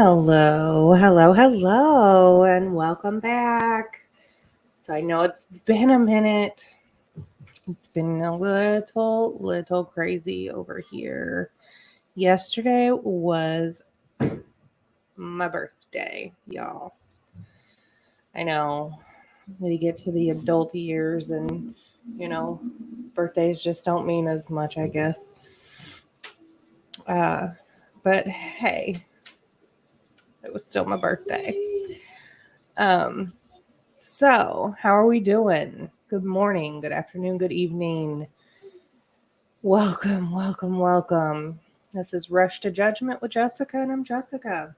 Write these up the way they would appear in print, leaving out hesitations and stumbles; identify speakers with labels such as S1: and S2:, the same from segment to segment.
S1: Hello, hello, hello, and welcome back. So I know it's been a minute. It's been a little crazy over here. Yesterday was my birthday, y'all. I know we get to the adult years and, birthdays just don't mean as much, I guess. But hey, it was still my birthday. So, how are we doing? Good morning, good afternoon, good evening. Welcome, welcome, welcome. This is Rush to Judgment with Jessica, and I'm Jessica.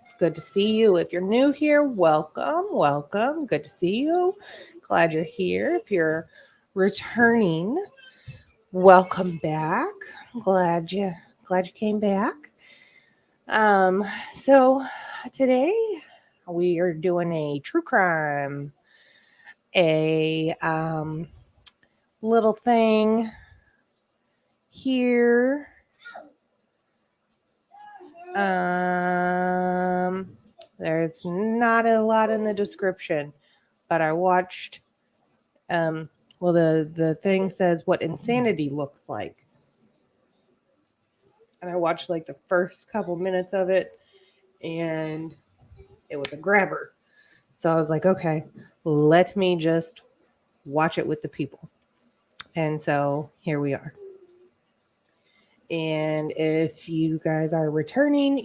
S1: It's good to see you. If you're new here, welcome, welcome. Good to see you. Glad you're here. If you're returning, welcome back. Glad you came back. So today we are doing a true crime, a little thing here. There's not a lot in the description, but I watched. The thing says what insanity looks like, and I watched like the first couple minutes of it, and it was a grabber. So I was like, okay, let me just watch it with the people. And so here we are. And if you guys are returning,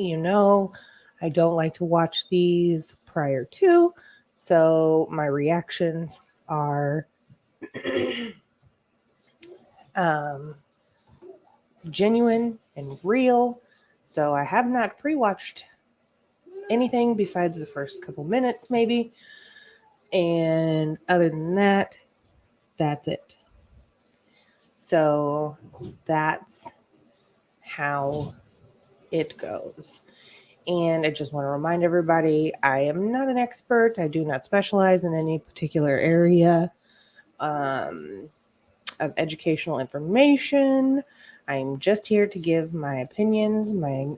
S1: I don't like to watch these prior to. So my reactions are genuine and real. So I have not pre-watched anything besides the first couple minutes, maybe. And other than that, that's it. So that's how it goes. And I just want to remind everybody, I am not an expert. I do not specialize in any particular area of educational information. I'm just here to give my opinions, my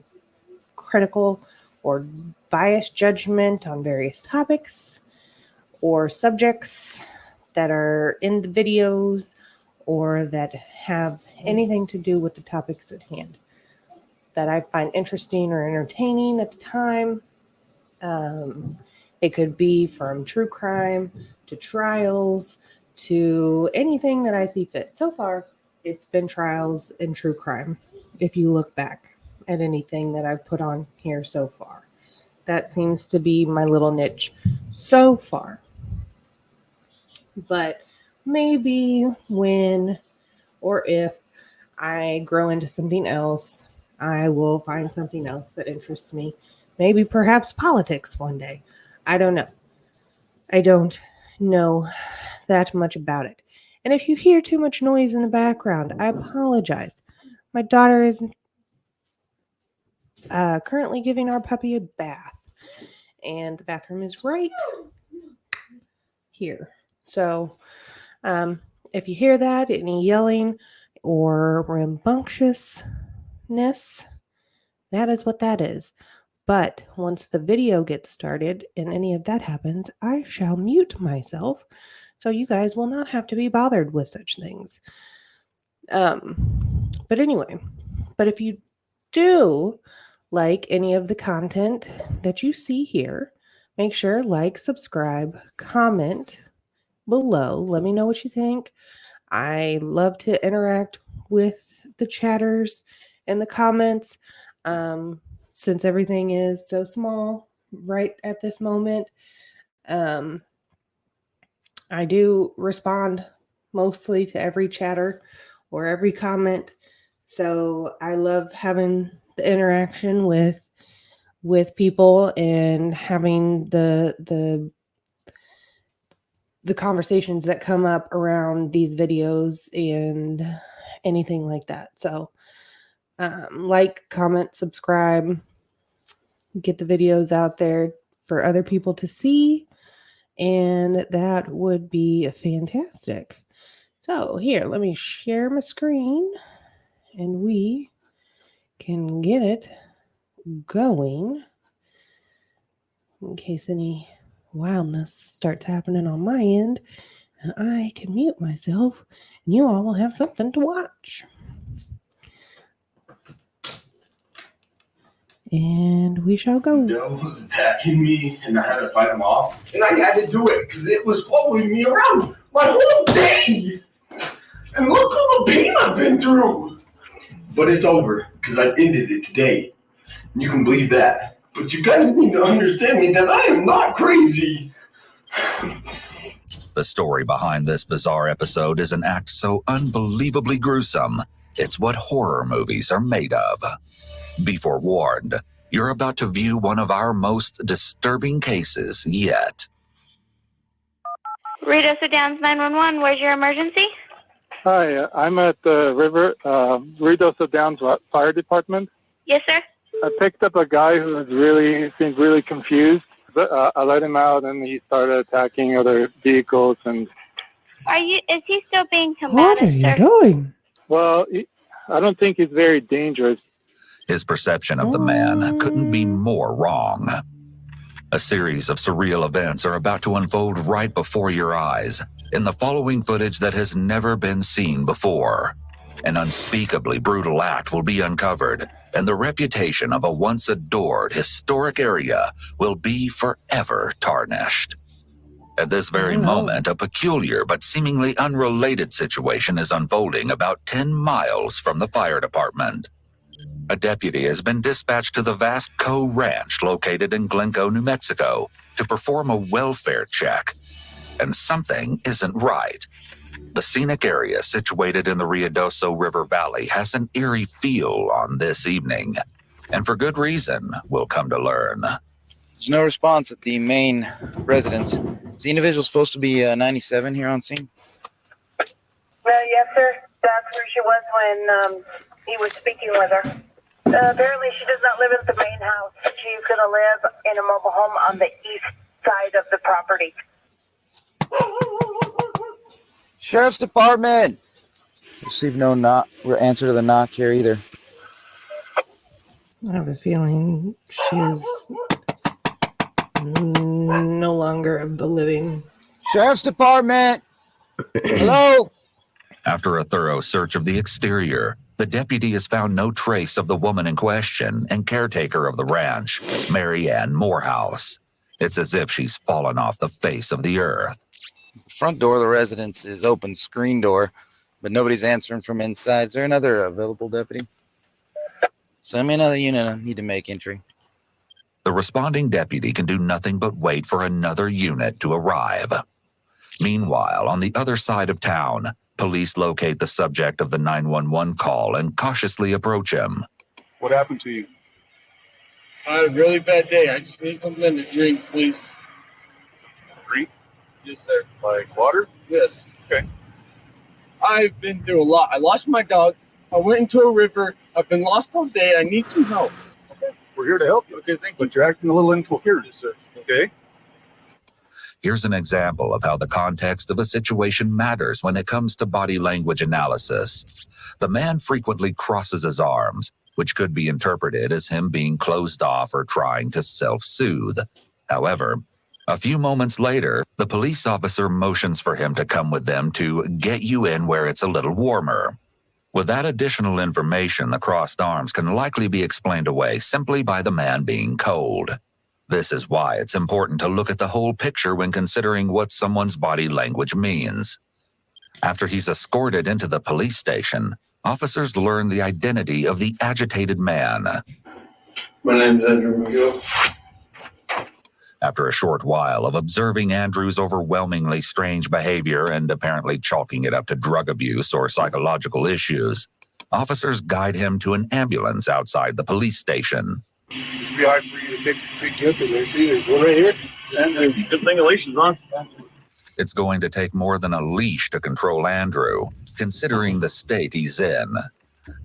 S1: critical or biased judgment on various topics or subjects that are in the videos or that have anything to do with the topics at hand that I find interesting or entertaining at the time. It could be from true crime to trials to anything that I see fit. So far, it's been trials and true crime, if you look back at anything that I've put on here so far. That seems to be my little niche so far. But maybe when or if I grow into something else, I will find something else that interests me. Maybe perhaps politics one day. I don't know. I don't know that much about it. And if you hear too much noise in the background, I apologize. My daughter is currently giving our puppy a bath, and the bathroom is right here. So if you hear that, any yelling or rambunctiousness, that is what that is. But once the video gets started and any of that happens, I shall mute myself so you guys will not have to be bothered with such things. But anyway, but if you do like any of the content that you see here, make sure like, subscribe, comment below. Let me know what you think. I love to interact with the chatters and the comments. Since everything is so small right at this moment, I do respond mostly to every chatter or every comment. So I love having the interaction with people and having the conversations that come up around these videos and anything like that. So like, comment, subscribe, get the videos out there for other people to see, and that would be fantastic. So here, let me share my screen and we can get it going in case any wildness starts happening on my end, and I can mute myself, and you all will have something to watch. And we shall go.
S2: The devil was attacking me, and I had to fight him off. And I had to do it because it was following me around my whole day. And look all the pain I've been through. But it's over because I ended it today. And you can believe that. But you guys need to understand me that I am not crazy.
S3: The story behind this bizarre episode is an act so unbelievably gruesome, it's what horror movies are made of. Be forewarned, you're about to view one of our most disturbing cases yet.
S4: Ruidoso Downs 911, where's your emergency?
S5: Hi, I'm at the Ruidoso Downs Fire Department.
S4: Yes, sir.
S5: I picked up a guy who seemed really confused. I let him out, and he started attacking other vehicles. And
S4: Is he still being combative,
S1: What are you
S4: sir?
S1: doing?
S5: well, I don't think he's very dangerous.
S3: His perception of the man couldn't be more wrong. A series of surreal events are about to unfold right before your eyes in the following footage that has never been seen before. An unspeakably brutal act will be uncovered, and the reputation of a once adored historic area will be forever tarnished. At this very moment, a peculiar but seemingly unrelated situation is unfolding about 10 miles from the fire department. A deputy has been dispatched to the vast Coe Ranch located in Glencoe, New Mexico, to perform a welfare check. And something isn't right. The scenic area situated in the Ruidoso River Valley has an eerie feel on this evening. And for good reason, we'll come to learn.
S6: There's no response at the main residence. Is the individual supposed to be 97 here on scene?
S7: Yes, sir. That's where she was when he was speaking with her. Apparently, she does not live at the main house. She's going to live in a mobile home on the east side of the property.
S6: Sheriff's Department! Received no answer to the knock here either.
S1: I have a feeling she's no longer of the living.
S6: Sheriff's Department! Hello?
S3: After a thorough search of the exterior, the deputy has found no trace of the woman in question and caretaker of the ranch, Mary Ann Morehouse. It's as if she's fallen off the face of the earth.
S6: The front door of the residence is open, screen door, but nobody's answering from inside. Is there another available deputy? Send me another unit. I need to make entry.
S3: The responding deputy can do nothing but wait for another unit to arrive. Meanwhile, on the other side of town, police locate the subject of the 911 call and cautiously approach him.
S2: What happened to you?
S8: I had a really bad day. I just need something to drink, please.
S2: Drink?
S8: Yes, sir.
S2: Like water?
S8: Yes.
S2: Okay.
S8: I've been through a lot. I lost my dog. I went into a river. I've been lost all day. I need some help.
S2: Okay. We're here to help you.
S8: Okay, thank you.
S2: But you're acting a little incoherent, sir. Okay?
S3: Here's an example of how the context of a situation matters when it comes to body language analysis. The man frequently crosses his arms, which could be interpreted as him being closed off or trying to self-soothe. However, a few moments later, the police officer motions for him to come with them to get you in where it's a little warmer. With that additional information, the crossed arms can likely be explained away simply by the man being cold. This is why it's important to look at the whole picture when considering what someone's body language means. After he's escorted into the police station, officers learn the identity of the agitated man.
S2: My name's Andrew Magill.
S3: After a short while of observing Andrew's overwhelmingly strange behavior and apparently chalking it up to drug abuse or psychological issues, officers guide him to an ambulance outside the police station.
S2: It'd be hard for you to pick you up in there. See, there's one right here. And good thing the leash is on.
S3: It's going to take more than a leash to control Andrew, considering the state he's in.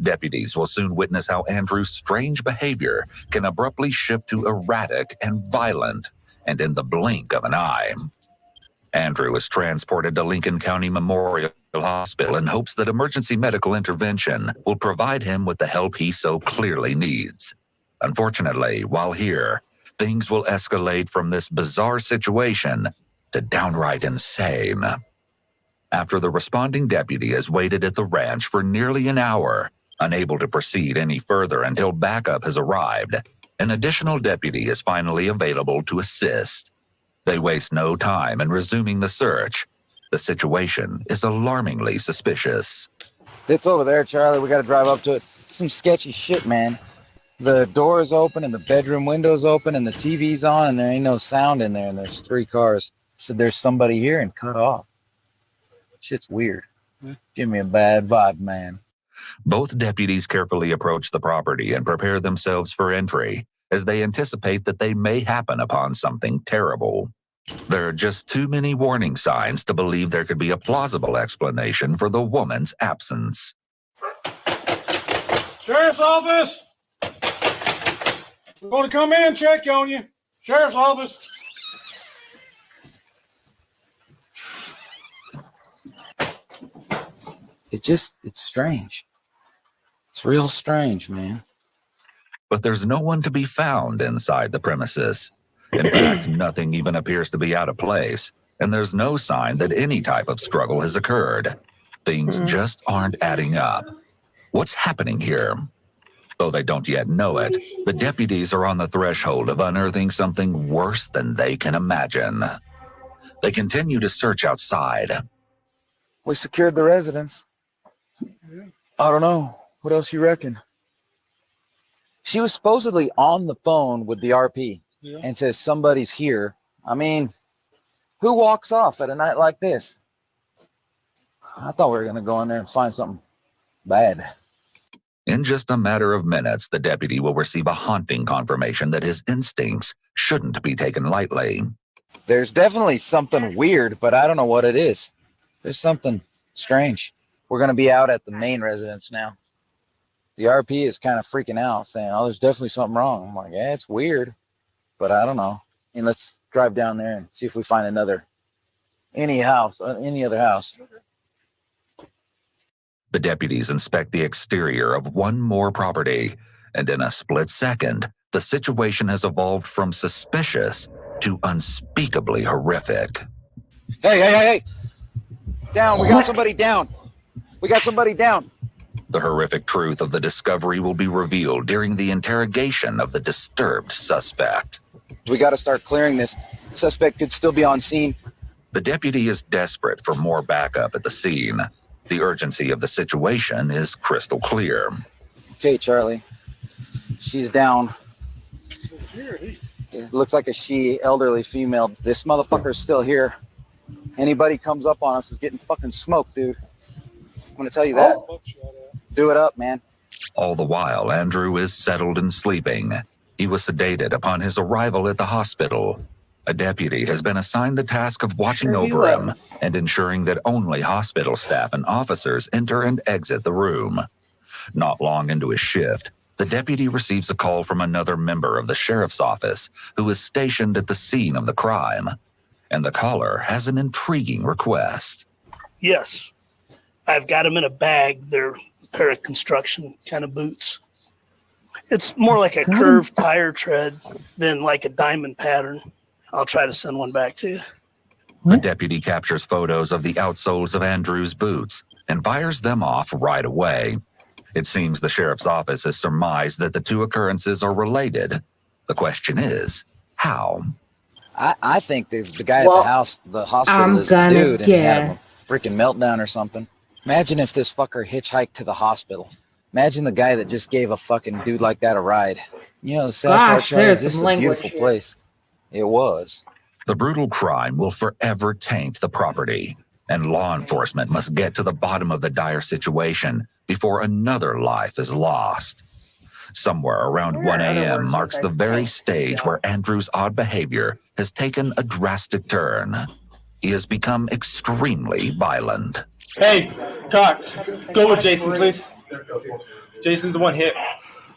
S3: Deputies will soon witness how Andrew's strange behavior can abruptly shift to erratic and violent, and in the blink of an eye. Andrew is transported to Lincoln County Memorial Hospital in hopes that emergency medical intervention will provide him with the help he so clearly needs. Unfortunately, while here, things will escalate from this bizarre situation to downright insane. After the responding deputy has waited at the ranch for nearly an hour, unable to proceed any further until backup has arrived, an additional deputy is finally available to assist. They waste no time in resuming the search. The situation is alarmingly suspicious.
S6: It's over there, Charlie. We gotta drive up to it. Some sketchy shit, man. The door is open and the bedroom window's open and the TV's on and there ain't no sound in there and there's 3 cars. So there's somebody here and cut off. Shit's weird. Give me a bad vibe, man.
S3: Both deputies carefully approach the property and prepare themselves for entry, as they anticipate that they may happen upon something terrible. There are just too many warning signs to believe there could be a plausible explanation for the woman's absence.
S9: Sheriff's office! We're going to come in and check on you. Sheriff's office.
S6: It's strange. It's real strange, man.
S3: But there's no one to be found inside the premises. In fact, nothing even appears to be out of place, and there's no sign that any type of struggle has occurred. Things just aren't adding up. What's happening here? Though they don't yet know it, the deputies are on the threshold of unearthing something worse than they can imagine. They continue to search outside.
S6: We secured the residence. I don't know. What else you reckon? She was supposedly on the phone with the RP and says somebody's here. I mean, who walks off at a night like this? I thought we were going to go in there and find something bad.
S3: In just a matter of minutes, the deputy will receive a haunting confirmation that his instincts shouldn't be taken lightly.
S6: There's definitely something weird, but I don't know what it is. There's something strange. We're going to be out at the main residence now. The RP is kind of freaking out, saying, oh, there's definitely something wrong. I'm like, yeah, it's weird, but I don't know. And let's drive down there and see if we find any other house.
S3: The deputies inspect the exterior of one more property, and in a split second, the situation has evolved from suspicious to unspeakably horrific.
S6: Hey! Down, we got somebody down.
S3: The horrific truth of the discovery will be revealed during the interrogation of the disturbed suspect.
S6: We got to start clearing this. Suspect could still be on scene.
S3: The deputy is desperate for more backup at the scene. The urgency of the situation is crystal clear.
S6: Okay, Charlie. She's down. It looks like a she, elderly female. This motherfucker's still here. Anybody comes up on us is getting fucking smoked, dude. I'm gonna tell you that. Do it up, man.
S3: All the while, Andrew is settled and sleeping. He was sedated upon his arrival at the hospital. A deputy has been assigned the task of watching over him and ensuring that only hospital staff and officers enter and exit the room. Not long into his shift, the deputy receives a call from another member of the sheriff's office who is stationed at the scene of the crime. And the caller has an intriguing request.
S10: Yes, I've got them in a bag. They're a pair of construction kind of boots. It's more like a curved tire tread than like a diamond pattern. I'll try to send one back to you.
S3: The deputy captures photos of the outsoles of Andrew's boots and fires them off right away. It seems the sheriff's office has surmised that the two occurrences are related. The question is, how?
S6: I think there's the guy at the hospital is the dude, and he had a freaking meltdown or something. Imagine if this fucker hitchhiked to the hospital. Imagine the guy that just gave a fucking dude like that a ride. You know, the sad part, Charlie, is this is a beautiful place. It was.
S3: The brutal crime will forever taint the property, and law enforcement must get to the bottom of the dire situation before another life is lost. Somewhere around 1 a.m. marks the very stage where Andrew's odd behavior has taken a drastic turn. He has become extremely violent.
S8: Hey, Cox, go with Jason, please. Jason's the one hit.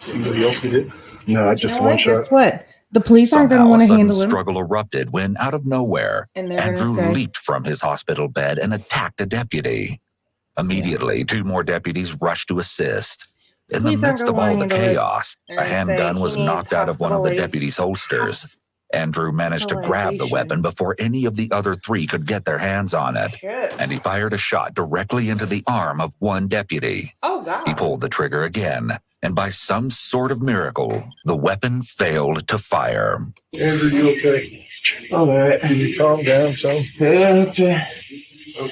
S2: Somebody else hit it? No, I just one shot.
S1: Guess what? The police aren't going to
S3: Somehow,
S1: want
S3: a
S1: to
S3: sudden
S1: handle him.
S3: struggle erupted when, out of nowhere,
S1: And they're
S3: Andrew
S1: gonna say,
S3: leaped from his hospital bed and attacked a deputy. Immediately, two more deputies rushed to assist. In the
S1: Police aren't
S3: midst
S1: gonna
S3: of all
S1: wanna
S3: the
S1: handle it.
S3: chaos, a
S1: They're gonna say
S3: handgun
S1: he
S3: was
S1: needs
S3: knocked out of one of the
S1: hospitaliz-
S3: deputy's holsters. Andrew managed to grab the
S1: hospitalization.
S3: weapon before any of the other three could get their hands on it,
S1: Shit.
S3: and he fired a shot directly into the arm of one deputy.
S1: Oh, God.
S3: He pulled the trigger again, and by some sort of miracle, the weapon failed to fire.
S2: Andrew, you okay? All right. Can you calm down, son? Yeah, okay.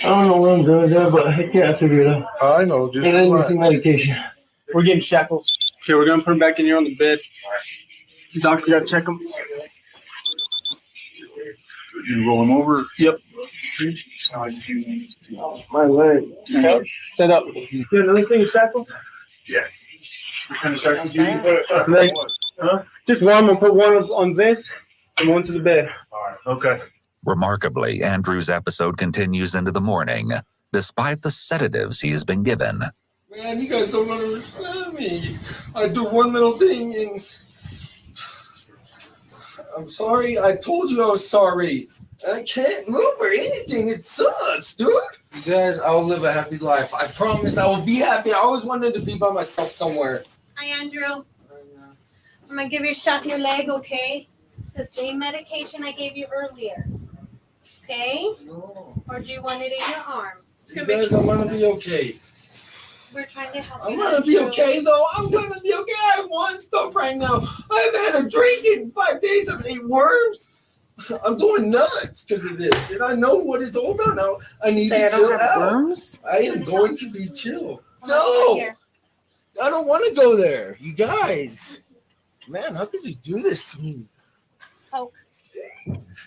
S2: I don't know what I'm doing there, but I can't figure it out. I know, just some medication.
S8: We're getting shackles. Okay, we're gonna put him back in here on the bed. The doctor gotta check him.
S2: You roll him over?
S8: Yep.
S2: My leg.
S8: Yep. Set up.
S2: You got another thing, shackles? Yeah. What kind of shackles do you put?
S8: Leg. Huh? Just one. I'm gonna put one on this and one to the bed.
S2: All right. Okay.
S3: Remarkably, Andrew's episode continues into the morning, despite the sedatives he has been given.
S11: Man, you guys don't understand me. I do one little thing and I'm sorry. I told you I was sorry. I can't move or anything. It sucks, dude. You guys, I will live a happy life. I promise I will be happy. I always wanted to be by myself somewhere.
S12: Hi, Andrew. I'm gonna give you a shot in your leg, okay? It's the same medication I gave you earlier. Okay?
S11: No.
S12: Or do you want it in your arm?
S11: You guys, I'm gonna be okay.
S12: We're trying to help
S11: I'm
S12: you.
S11: gonna be
S12: Andrew.
S11: okay though. I'm gonna be okay. I want stuff right now. I haven't had a drink in 5 days. I've ate worms. I'm going nuts because of this, and I know what it's all about now. I need
S1: Say
S11: to
S1: I
S11: chill
S1: don't have
S11: out.
S1: worms?
S11: I am going to be chill.
S12: Come on,
S11: No,
S12: right here.
S11: I don't want to go there. You guys, man, how could you do this to me?
S12: Oh,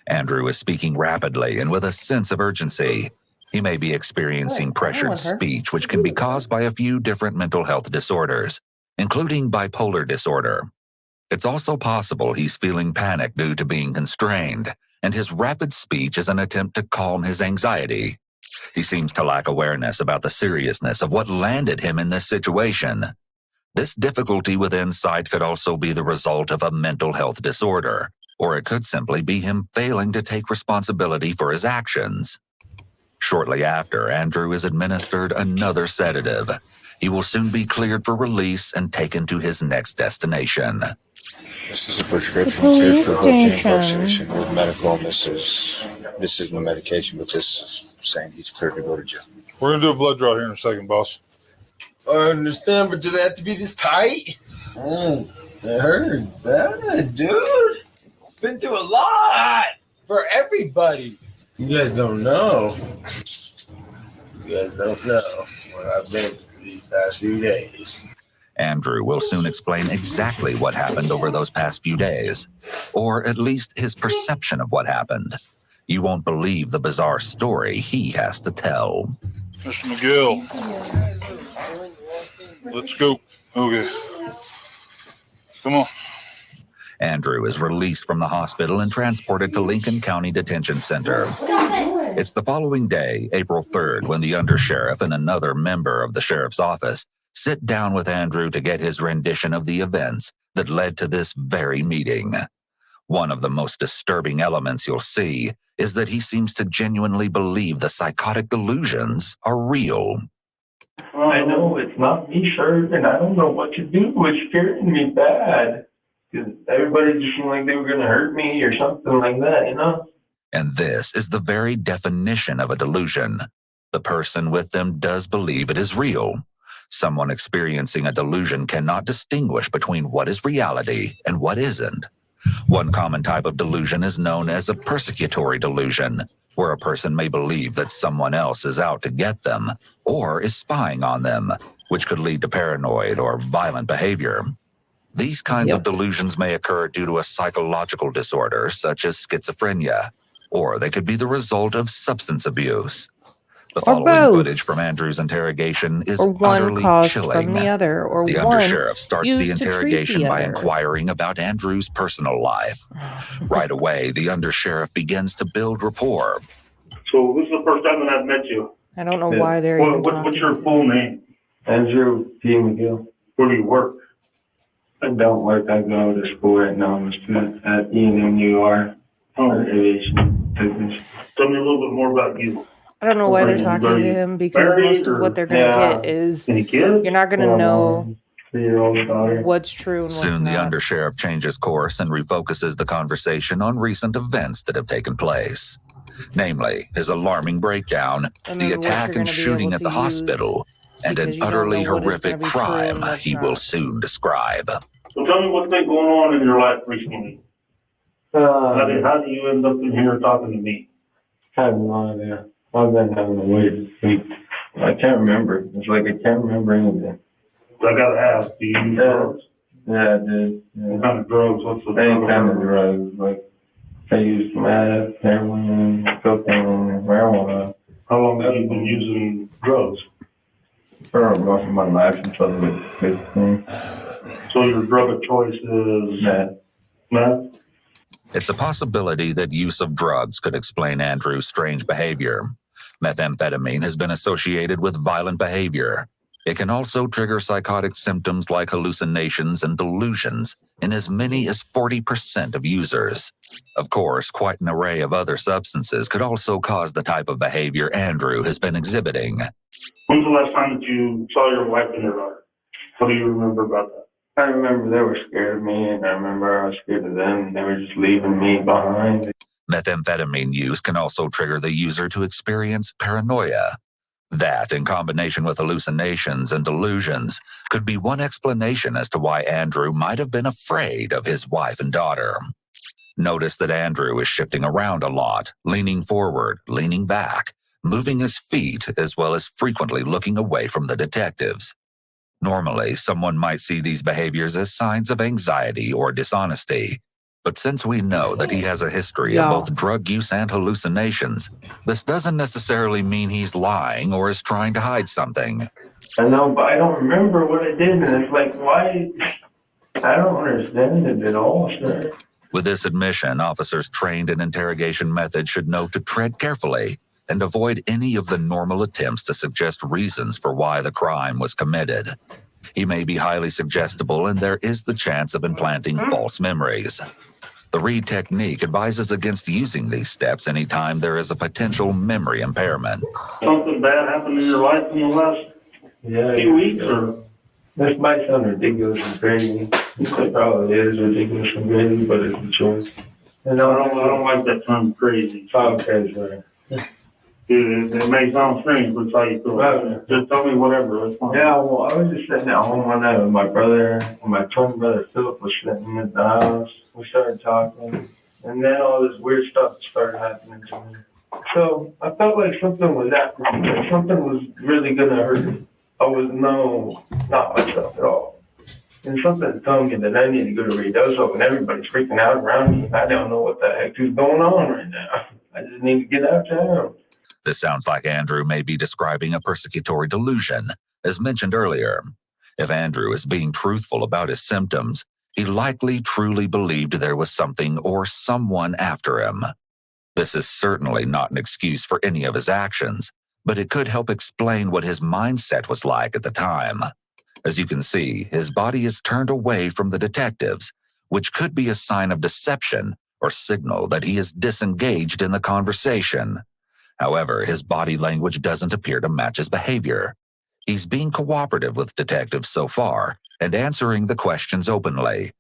S3: Andrew is speaking rapidly and with a sense of urgency. He may be experiencing pressured
S1: with her.
S3: speech, which can be caused by a few different mental health disorders, including bipolar disorder. It's also possible he's feeling panic due to being constrained, and his rapid speech is an attempt to calm his anxiety. He seems to lack awareness about the seriousness of what landed him in this situation. This difficulty with insight could also be the result of a mental health disorder, or it could simply be him failing to take responsibility for his actions. Shortly after, Andrew is administered another sedative. He will soon be cleared for release and taken to his next destination.
S13: This is a prescription.
S1: The
S13: It's here for
S1: police
S13: cocaine
S1: station.
S13: possession with medical. This is the medication, but this is saying he's cleared to go to jail.
S9: We're gonna do a blood draw here in a second, boss.
S11: I understand, but do they have to be this tight? It hurts bad, dude. Been through a lot for everybody. You guys don't know. You guys don't know what I've been through these past few days.
S3: Andrew will soon explain exactly what happened over those past few days, or at least his perception of what happened. You won't believe the bizarre story he has to tell.
S9: Mr. McGill. Let's go. Okay. Come on.
S3: Andrew is released from the hospital and transported to Lincoln County Detention Center. It's the following day, April 3rd, when the undersheriff and another member of the sheriff's office sit down with Andrew to get his rendition of the events that led to this very meeting. One of the most disturbing elements you'll see is that he seems to genuinely believe the psychotic delusions are real.
S2: I know it's not me, sure, and I don't know what to do. It's scaring me bad. Because everybody just seemed like they were going to hurt me or something like that, you know?
S3: And this is the very definition of a delusion. The person with them does believe it is real. Someone experiencing a delusion cannot distinguish between what is reality and what isn't. One common type of delusion is known as a persecutory delusion, where a person may believe that someone else is out to get them or is spying on them, which could lead to paranoid or violent behavior. These kinds of delusions may occur due to a psychological disorder such as schizophrenia, or they could be the result of substance abuse. The following
S1: both.
S3: footage from Andrew's interrogation is
S1: Or one
S3: utterly
S1: caused
S3: chilling.
S1: from the other, or
S3: The
S1: one
S3: undersheriff starts the
S1: used to treat
S3: interrogation
S1: the
S3: by
S1: other.
S3: inquiring about Andrew's personal life. Right away, the undersheriff begins to build rapport.
S2: So this is the first time that I've met you.
S1: I don't know why they're even
S2: What's
S1: talking.
S2: your full name? Andrew P. McGill. Where do you work? I don't work. I go to school right now. I'm a student at ENMUR. Aviation technician. Tell me a little bit more about you.
S1: I don't know why they're
S2: Are
S1: talking to
S2: you
S1: him because
S2: married
S1: most of
S2: or-
S1: what they're going to
S2: Yeah.
S1: get is
S2: Any kids?
S1: you're not going to know
S2: 3-year-old daughter.
S1: what's true and what's
S3: Soon, the
S1: not.
S3: undersheriff changes course and refocuses the conversation on recent events that have taken place. Namely, his alarming breakdown,
S1: And
S3: the
S1: then what
S3: attack
S1: you're
S3: and
S1: gonna be
S3: shooting
S1: able
S3: at the
S1: to use,
S3: hospital, and
S1: because
S3: an
S1: you don't
S3: utterly
S1: know what is
S3: horrific
S1: gonna be true
S3: crime
S1: and what's
S3: he will
S1: not.
S3: soon describe.
S2: So tell me what's been going on in your life recently. How do you end up in here talking to me?
S14: I have no idea. I've been having a weird week. I can't remember. It's like I can't remember anything.
S2: I gotta ask, do you use drugs?
S14: Yeah, I did. Yeah.
S2: What kind of drugs? What's the
S14: Any kind of drugs. Like, I used meth, heroin, cocaine, marijuana.
S2: How long have you been using drugs?
S14: For most of my life until I was 15.
S2: So your drug of choice is
S14: Meth.
S2: meth?
S3: It's a possibility that use of drugs could explain Andrew's strange behavior. Methamphetamine has been associated with violent behavior. It can also trigger psychotic symptoms like hallucinations and delusions in as many as 40% of users. Of course, quite an array of other substances could also cause the type of behavior Andrew has been exhibiting.
S2: When's the last time that you saw your wife and your daughter? What do you remember about that?
S14: I remember they were scared of me, and I remember I was scared of them. They were just leaving me behind.
S3: Methamphetamine use can also trigger the user to experience paranoia. That, in combination with hallucinations and delusions, could be one explanation as to why Andrew might have been afraid of his wife and daughter. Notice that Andrew is shifting around a lot, leaning forward, leaning back, moving his feet, as well as frequently looking away from the detectives. Normally, someone might see these behaviors as signs of anxiety or dishonesty. But since we know that he has a history of both drug use and hallucinations, this doesn't necessarily mean he's lying or is trying to hide something.
S14: I know, but I don't remember what I did, and it's like, why? I don't understand it at all, sir.
S3: With this admission, officers trained in interrogation methods should know to tread carefully and avoid any of the normal attempts to suggest reasons for why the crime was committed. He may be highly suggestible, and there is the chance of implanting false memories. The Reed technique advises against using these steps anytime there is a potential memory impairment.
S2: Something bad happened in your life in the last few weeks, or?
S14: This might sound ridiculous and crazy. It probably is ridiculous and crazy, but it's the truth.
S2: I don't like that term crazy.
S14: Okay, sir.
S2: It may sound strange, but it's how you feel. Just tell me whatever. That's fine.
S14: Yeah, well, I was just sitting at home one night with my brother, and my twin brother Philip was sitting at the house. We started talking, and then all this weird stuff started happening to me. So I felt like something was happening. Something was really gonna hurt. I was not myself at all. And something told me that I need to go to Redoso, and everybody's freaking out around me. I don't know what the heck is going on right now. I just need to get out town.
S3: This sounds like Andrew may be describing a persecutory delusion, as mentioned earlier. If Andrew is being truthful about his symptoms, he likely truly believed there was something or someone after him. This is certainly not an excuse for any of his actions, but it could help explain what his mindset was like at the time. As you can see, his body is turned away from the detectives, which could be a sign of deception or signal that he is disengaged in the conversation. However, his body language doesn't appear to match his behavior. He's being cooperative with detectives so far and answering the questions openly.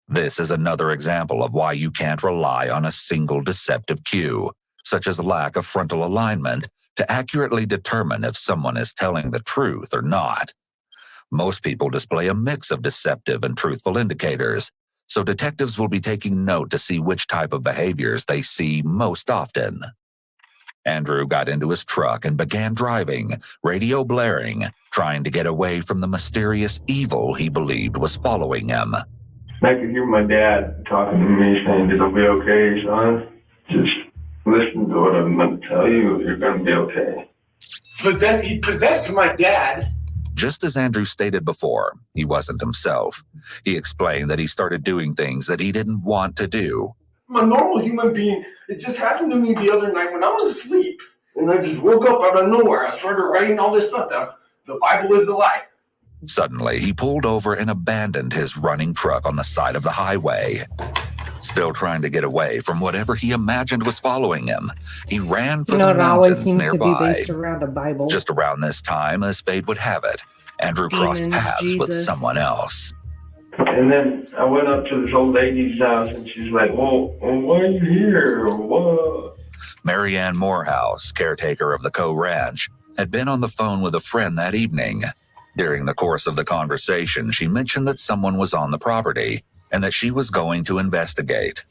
S3: This is another example of why you can't rely on a single deceptive cue, such as lack of frontal alignment, to accurately determine if someone is telling the truth or not. Most people display a mix of deceptive and truthful indicators, so detectives will be taking note to see which type of behaviors they see most often. Andrew got into his truck and began driving, radio blaring, trying to get away from the mysterious evil he believed was following him.
S14: I could hear my dad talking to me saying, "It'll be okay, son. Just listen to what I'm going to tell you. You're going to be okay."
S2: He possessed my dad.
S3: Just as Andrew stated before, he wasn't himself. He explained that he started doing things that he didn't want to do.
S2: I'm a normal human being. It just happened to me the other night when I was asleep. And I just woke up out of nowhere. I started writing all this stuff down. The Bible is a lie.
S3: Suddenly, he pulled over and abandoned his running truck on the side of the highway. Still trying to get away from whatever he imagined was following him, he ran for
S1: You know,
S3: the
S1: it always
S3: mountains
S1: seems to be
S3: nearby.
S1: based around a Bible.
S3: Just around this time, as fate would have it, Andrew crossed
S1: Demons,
S3: paths with
S1: Jesus.
S3: someone else.
S14: And then I went up to this old lady's house, and she's like, well, why are you here? Or what?
S3: Marianne Morehouse, caretaker of the Coe Ranch, had been on the phone with a friend that evening. During the course of the conversation, she mentioned that someone was on the property and that she was going to investigate.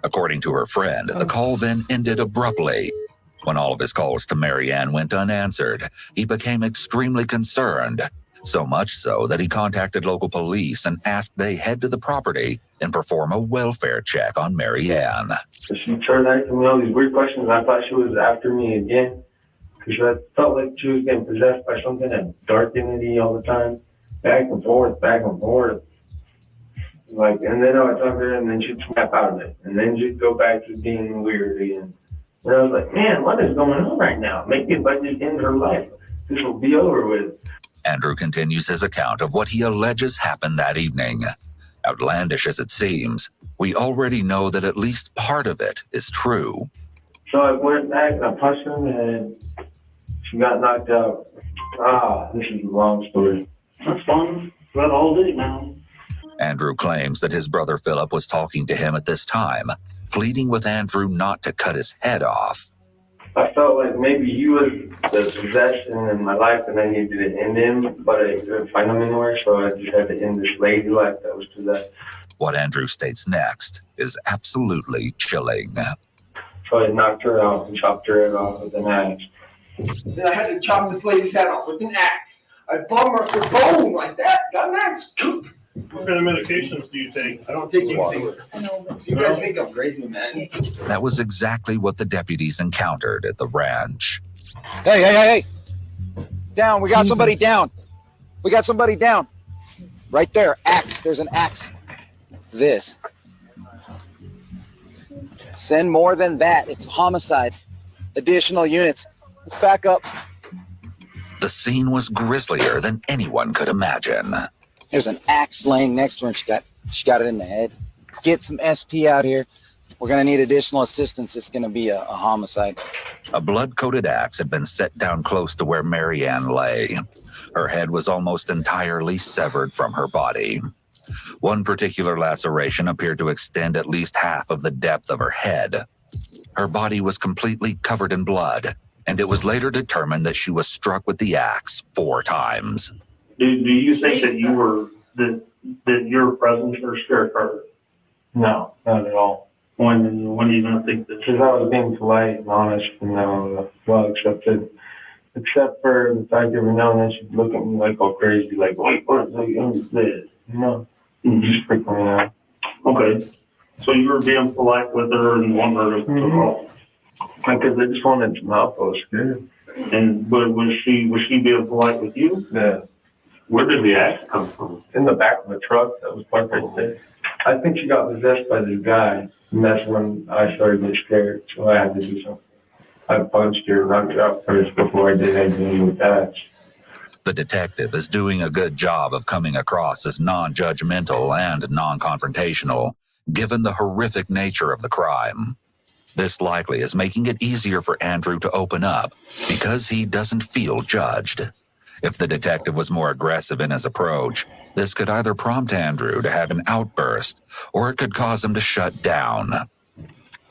S3: According to her friend, the call then ended abruptly. When all of his calls to Marianne went unanswered, he became extremely concerned, so much so that he contacted local police and asked they head to the property and perform a welfare check on Marianne.
S14: She started asking me all these weird questions. I thought she was after me again, because I felt like she was getting possessed by something, a dark entity all the time, back and forth, back and forth. Like, and then I would talk to her, and then she'd snap out of it, and then she'd go back to being weird again. And I was like, man, what is going on right now? Maybe if I just end her life, this will be over with.
S3: Andrew continues his account of what he alleges happened that evening. Outlandish as it seems, we already know that at least part of it is true.
S14: So I went back and I punched her in the head. She got knocked out. This is a long story.
S15: That's fun. Got all day now.
S3: Andrew claims that his brother Philip was talking to him at this time, pleading with Andrew not to cut his head off.
S14: I felt like maybe he was the possession in my life and I needed to end him, but I couldn't find him anywhere, so I just had to end this lady life that was possessed.
S3: What Andrew states next is absolutely chilling.
S14: So I knocked her out and chopped her head off with an axe. Then I had to chop this lady's head off with an axe. I bummed her for bone like that, got an axe.
S15: What kind of medications do you take?
S14: I don't take anything. You guys think I'm crazy, man.
S3: That was exactly what the deputies encountered at the ranch.
S6: Hey. Down. We got somebody down. We got somebody down. Right there. Axe. There's an axe. This. Send more than that. It's homicide. Additional units. Let's back up.
S3: The scene was grislier than anyone could imagine.
S6: There's an axe laying next to her, and she got it in the head. Get some SP out here. We're going to need additional assistance. It's going to be a homicide.
S3: A blood-coated axe had been set down close to where Marianne lay. Her head was almost entirely severed from her body. One particular laceration appeared to extend at least half of the depth of her head. Her body was completely covered in blood, and it was later determined that she was struck with the axe 4 times.
S15: Do you think that you were that your presence or scared her?
S14: No, not at all.
S15: When are you gonna think that?
S14: Because I was being polite and honest and well accepted. Except for the fact that every now and then she'd look at me like all crazy, like, wait, what is this? No. Just freaking me out.
S15: Okay. So you were being polite with her and wanted her to call.
S14: Because I just wanted to help. I was scared.
S15: But was she being polite with you?
S14: Yeah.
S15: Where did the axe come from?
S14: In the back of the truck that was parked right there. I think she got possessed by this guy, and that's when I started getting scared, so I had to do something. I punched her, knocked her out first before I did anything with that.
S3: The detective is doing a good job of coming across as non-judgmental and non-confrontational, given the horrific nature of the crime. This likely is making it easier for Andrew to open up because he doesn't feel judged. If the detective was more aggressive in his approach, this could either prompt Andrew to have an outburst, or it could cause him to shut down.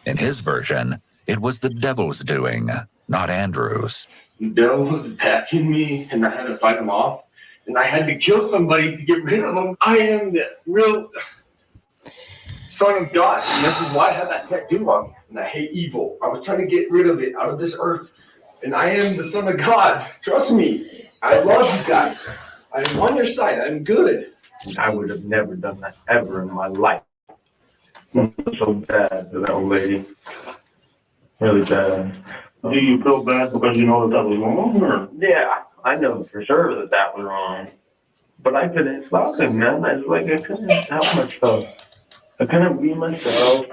S3: In his version, it was the devil's doing, not Andrew's.
S2: The devil was attacking me, and I had to fight him off. And I had to kill somebody to get rid of him. I am the real son of God, and this is why I had that tattoo on me. And I hate evil. I was trying to get rid of it out of this earth. And I am the son of God. Trust me. I love you guys. I'm on your side. I'm good.
S14: I would have never done that ever in my life. So bad to that old lady. Really bad.
S15: Do you feel bad because you know that was wrong? Or?
S14: Yeah, I know for sure that was wrong. But I couldn't stop it, man. I was like, I couldn't help myself. I couldn't be myself.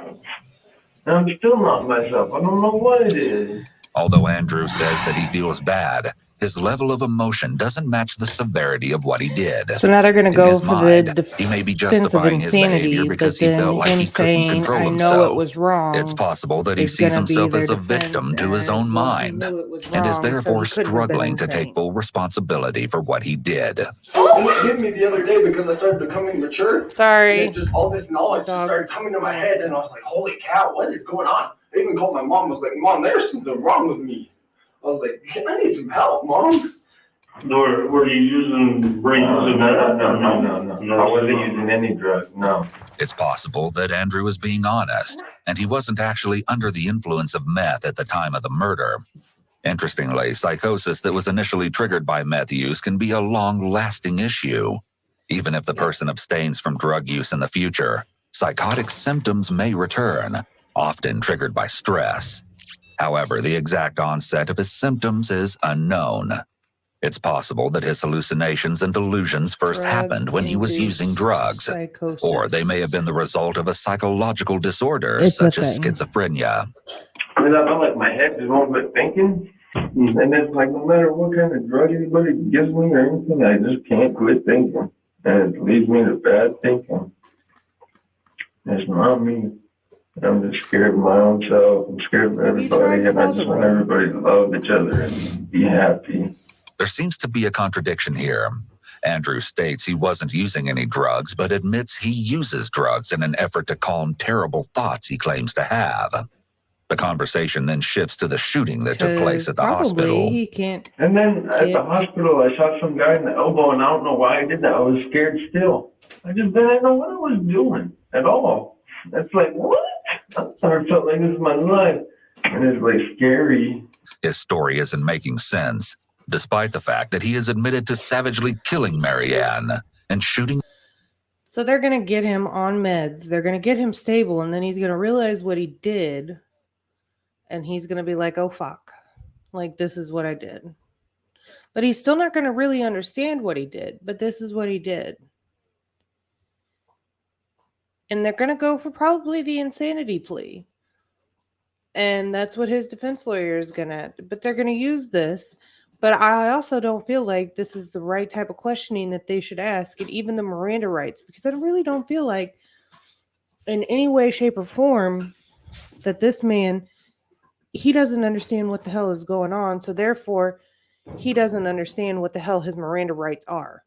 S14: And I'm still not myself. I don't know what it is.
S3: Although Andrew says that he feels bad, his level of emotion doesn't match the severity of what he did.
S1: So now they're going to
S3: In
S1: go
S3: his
S1: for
S3: mind,
S1: the
S3: he may be
S1: defense of
S3: justifying his behavior
S1: insanity,
S3: because
S1: but
S3: he
S1: then
S3: felt like
S1: him
S3: he couldn't
S1: saying,
S3: control
S1: I
S3: himself.
S1: know it was wrong.
S3: It's possible that he
S1: is
S3: sees
S1: gonna be
S3: himself
S1: their
S3: as a
S1: defense
S3: victim to his
S1: as,
S3: own
S1: well, he
S3: mind
S1: knew it was
S3: and is
S1: wrong, so
S3: therefore
S1: he couldn't have been
S3: struggling to take
S1: insane.
S3: full responsibility for what he did.
S2: And it hit me the other day because I started becoming mature.
S1: Sorry.
S2: And it just all this knowledge just started coming to my head, and I was like, holy cow, what is going on? I even called my mom. I was like, Mom, there's something wrong with me. I was like, I need some help, Mom.
S15: Were you using meth?
S14: No. I wasn't using any drugs, no.
S3: It's possible that Andrew was being honest, and he wasn't actually under the influence of meth at the time of the murder. Interestingly, psychosis that was initially triggered by meth use can be a long-lasting issue. Even if the person abstains from drug use in the future, psychotic symptoms may return, often triggered by stress. However, the exact onset of his symptoms is unknown. It's possible that his hallucinations and delusions first happened when he was using drugs, or they may have been the result of a psychological disorder such as schizophrenia.
S14: I mean, I felt like my head just won't quit thinking. And it's like, no matter what kind of drug anybody gives me or anything, I just can't quit thinking. And it leads me to bad thinking. It's not me. I'm just scared of my own self. I'm scared of everybody, and I just want everybody to love each other and be happy.
S3: There seems to be a contradiction here. Andrew states he wasn't using any drugs, but admits he uses drugs in an effort to calm terrible thoughts he claims to have. The conversation then shifts to the shooting that took place at the hospital.
S1: He can't.
S14: And then at the hospital, I shot some guy in the elbow, and I don't know why I did that. I was scared still. I just didn't know what I was doing at all. It's like, what? I felt like this is my life. And it's like scary.
S3: His story isn't making sense, despite the fact that he has admitted to savagely killing Marianne and shooting.
S1: So they're going to get him on meds. They're going to get him stable, and then he's going to realize what he did. And he's going to be like, oh, fuck. Like, this is what I did. But he's still not going to really understand what he did. But this is what he did. And they're going to go for probably the insanity plea. And that's what his defense lawyer is going to. But they're going to use this. But I also don't feel like this is the right type of questioning that they should ask. And even the Miranda rights. Because I really don't feel like in any way, shape, or form that this man, he doesn't understand what the hell is going on. So therefore, he doesn't understand what the hell his Miranda rights are.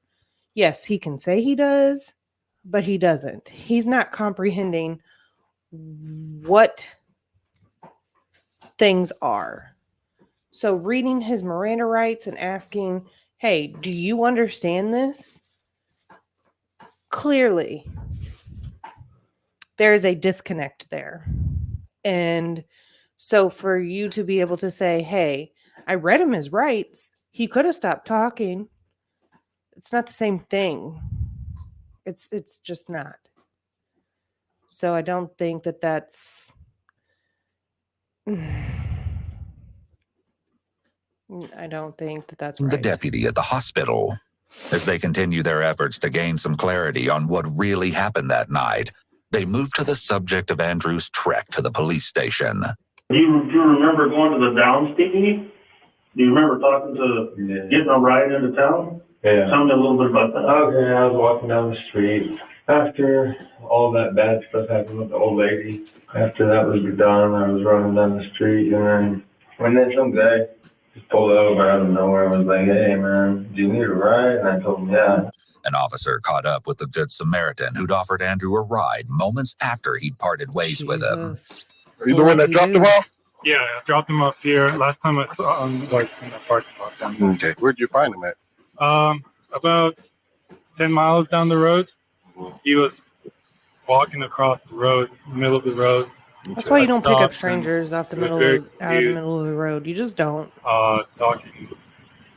S1: Yes, he can say he does, but he doesn't. He's not comprehending what things are. So reading his Miranda rights and asking, hey, do you understand this? Clearly, there is a disconnect there. And so for you to be able to say, hey, I read him his rights. He could have stopped talking. It's not the same thing. It's just not. So I don't think that that's... I don't think that that's right.
S3: The deputy at the hospital. As they continue their efforts to gain some clarity on what really happened that night, they move to the subject of Andrew's trek to the police station.
S15: Do you remember going to the Downs TV? Do you remember getting a ride into town?
S14: Yeah.
S15: Tell me a little bit about that.
S14: Okay, I was walking down the street. After all that bad stuff happened with the old lady, after that was done, I was running down the street, and then some guy just pulled over out of nowhere and was like, hey, man, do you need a ride? And I told him, yeah.
S3: An officer caught up with the Good Samaritan who'd offered Andrew a ride moments after he'd parted ways with him.
S5: Are you the one that dropped him off?
S16: Yeah, I dropped him off here. Last time I saw him, like, in the parking lot down there.
S5: Okay. Where'd you find him at?
S16: About 10 miles down the road. He was walking across the road, middle of the road.
S1: That's why you don't pick up strangers out of the middle of the road. You just don't.
S16: Talking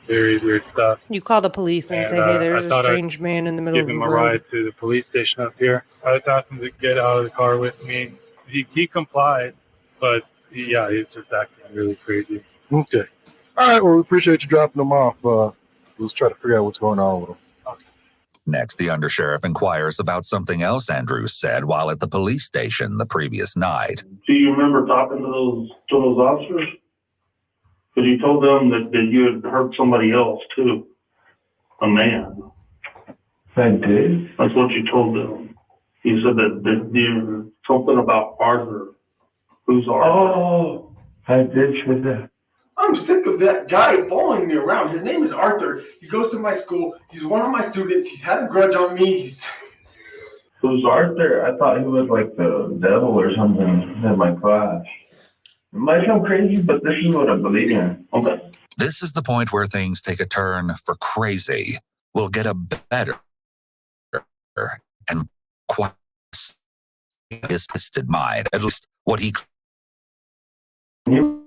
S16: very weird stuff.
S1: You call the police and say, hey, there's a strange man in the middle of the road.
S16: Give him a ride to the police station up here. I just asked him to get out of the car with me. He complied, but he's just acting really crazy.
S5: Okay. All right. Well, we appreciate you dropping him off. Let's try to figure out what's going on with him.
S16: Okay.
S3: Next, the undersheriff inquires about something else Andrew said while at the police station the previous night.
S15: Do you remember talking to those officers? Because you told them that you had hurt somebody else too. A man.
S14: I did?
S15: That's what you told them. You said that you something about Arthur. Who's Arthur?
S14: Oh, I did say that.
S2: I'm sick of that guy following me around. His name is Arthur. He goes to my school. He's one of my students. He's had a grudge on me.
S14: Who's Arthur? I thought he was like the devil or something in my class. It might sound crazy, but this is what I believe in.
S15: Okay.
S3: This is the point where things take a turn for crazy. We'll get a better and quite his twisted mind, at least what he.
S14: And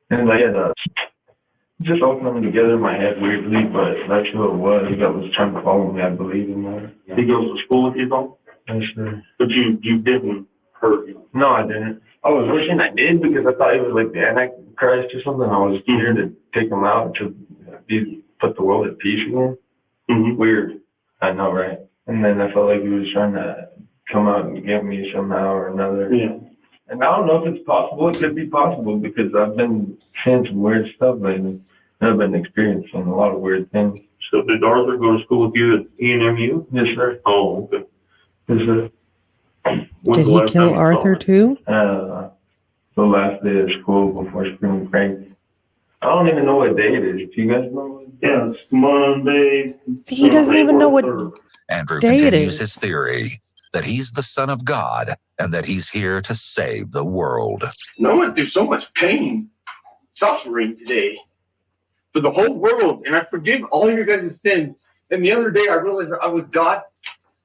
S14: like, just all coming together in my head weirdly, but that's who it was that was trying to follow me. I believe in that.
S15: He goes to school with you, though?
S14: Yes, sir.
S15: But you didn't hurt him?
S14: No, I didn't. I was wishing I did because I thought he was like the Antichrist or something. I was here to take him out to put the world at peace again.
S15: Mm-hmm.
S14: Weird. I know, right? And then I felt like he was trying to come out and get me somehow or another.
S15: Yeah.
S14: And I don't know if it's possible. It could be possible because I've been seeing some weird stuff lately. I've been experiencing a lot of weird things.
S15: So did Arthur go to school with you at ENMU?
S14: Yes, sir.
S15: Oh, okay.
S14: Yes, sir.
S1: Did he kill Arthur too?
S14: The last day of school before spring break. I don't even know what day it is. Do you guys know?
S15: Yeah, it's Monday.
S1: He doesn't even know what
S3: Andrew
S1: day it
S3: continues
S1: is.
S3: his theory that he's the Son of God and that he's here to save the world.
S2: I went through so much pain, suffering today for the whole world, and I forgive all your guys' sins. And the other day I realized that I was God,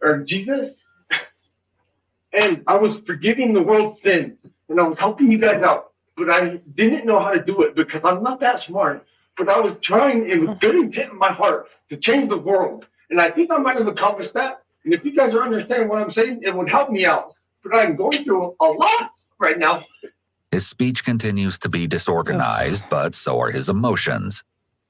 S2: or Jesus, and I was forgiving the world's sins, and I was helping you guys out, but I didn't know how to do it because I'm not that smart. But I was trying, it was good intent in my heart to change the world, and I think I might have accomplished that. And if you guys are understanding what I'm saying, it would help me out. But I'm going through a lot right now.
S3: His speech continues to be disorganized, but so are his emotions.